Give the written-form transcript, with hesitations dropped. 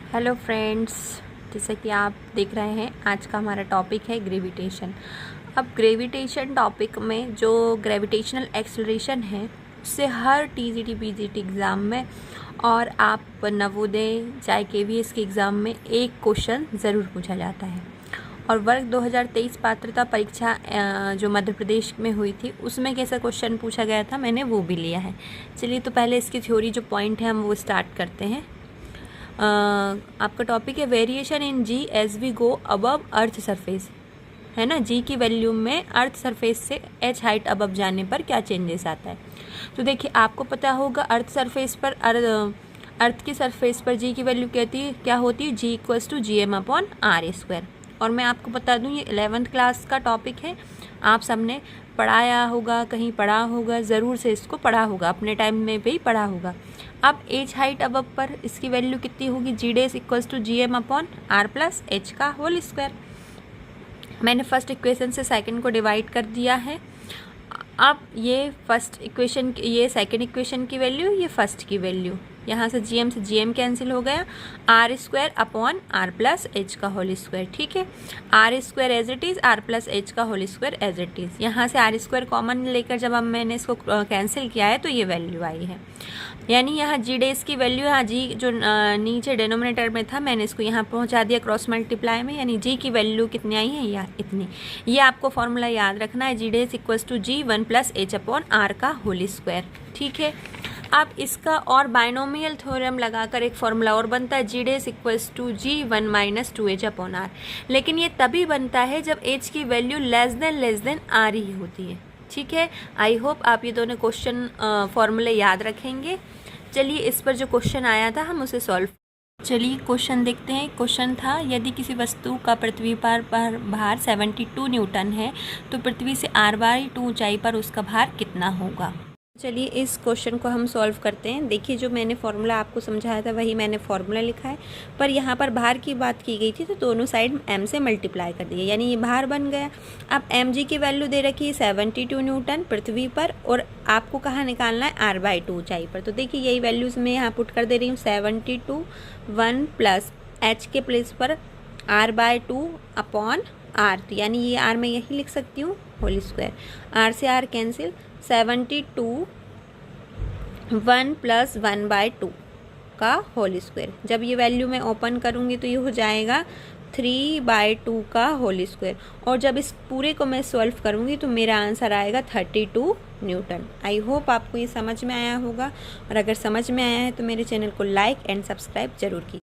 Hello friends, जैसे कि आप देख रहे हैं आज का हमारा टॉपिक है ग्रेविटेशन। अब ग्रेविटेशन टॉपिक में जो ग्रेविटेशनल एक्सेलरेशन है उससे हर टीजीटी पीजीटी एग्ज़ाम में और आप नवोदय चाहे केवीएस के एग्ज़ाम में एक क्वेश्चन ज़रूर पूछा जाता है। और वर्ग 2023 पात्रता परीक्षा जो मध्य प्रदेश में हुई थी उसमें कैसा क्वेश्चन पूछा गया था, मैंने वो भी लिया है। चलिए तो पहले इसकी थ्योरी जो पॉइंट है हम वो स्टार्ट करते हैं। आपका टॉपिक है variation in G as we go above earth surface, है ना। जी की वैल्यू में अर्थ सरफेस से एच हाइट अबव जाने पर क्या चेंजेस आता है। तो देखिए आपको पता होगा अर्थ सरफेस पर अर्थ की सरफेस पर जी की वैल्यू क्या होती है, g equals to g m upon r square. और मैं आपको बता दूं ये 11th क्लास का टॉपिक है, आप सबने पढ़ाया होगा, कहीं पढ़ा होगा, ज़रूर से इसको पढ़ा होगा, अपने टाइम में भी पढ़ा होगा। अब एच हाइट अबव पर इसकी वैल्यू कितनी होगी, g dash equals to g m upon r plus h का होल स्क्वायर। मैंने फर्स्ट इक्वेशन से सेकंड को डिवाइड कर दिया है। अब ये फर्स्ट इक्वेशन, ये सेकंड इक्वेशन की वैल्यू, ये फर्स्ट की वैल्यू, यहाँ से जी एम कैंसिल हो गया, r square upon r plus h का होल स्क्वायर। ठीक है, r square as it is, r plus h का whole square as it is. यहाँ से आर स्क्वायर कॉमन लेकर जब अब मैंने इसको कैंसिल किया है तो ये वैल्यू आई है। यानी यहाँ जी डेज की वैल्यू, यहाँ जी जो नीचे डिनोमिनेटर में था मैंने इसको यहाँ पहुँचा दिया क्रॉस मल्टीप्लाई में, यानी जी की वैल्यू कितनी आई है, या इतनी। ये आपको फॉर्मूला याद रखना है, g dash equals to g 1 plus h upon r का होल स्क्वायर। ठीक है, अब इसका और बाइनोमियल थ्योरम लगाकर एक फॉर्मूला और बनता है, g dash equals to g 1 minus 2h upon r. लेकिन ये तभी बनता है जब h की वैल्यू लेस देन आर ही होती है। ठीक है, आई होप आप ये दोनों क्वेश्चन फॉर्मूले याद रखेंगे। चलिए इस पर जो क्वेश्चन आया था हम उसे सॉल्व। चलिए क्वेश्चन देखते हैं। क्वेश्चन था यदि किसी वस्तु का पृथ्वी पर भार 72 न्यूटन है तो पृथ्वी से r/2 ऊंचाई पर उसका भार कितना होगा। चलिए इस क्वेश्चन को हम सॉल्व करते हैं। देखिए जो मैंने फॉर्मूला आपको समझाया था वही मैंने फॉर्मूला लिखा है, पर यहाँ पर भार की बात की गई थी तो दोनों साइड m से मल्टीप्लाई कर दिए, यानी ये भार बन गया। अब mg की वैल्यू दे रखी है 72 न्यूटन पृथ्वी पर, और आपको कहाँ निकालना है, r/2 ऊंचाई पर। तो देखिए यही वैल्यूज़ मैं यहाँ पुट कर दे रही हूँ, 72 1 प्लस h के प्लेस पर r/2 अपॉन r, तो यानी ये r मैं यही लिख सकती हूँ होल स्क्वायर, r से r कैंसिल, 72 1 प्लस 1/2 का होल स्क्वायर। जब ये वैल्यू मैं ओपन करूँगी तो ये हो जाएगा 3/2 का होल स्क्वायर, और जब इस पूरे को मैं सॉल्व करूँगी तो मेरा आंसर आएगा 32 न्यूटन। आई होप आपको ये समझ में आया होगा, और अगर समझ में आया है तो मेरे चैनल को लाइक एंड सब्सक्राइब जरूर कीजिए।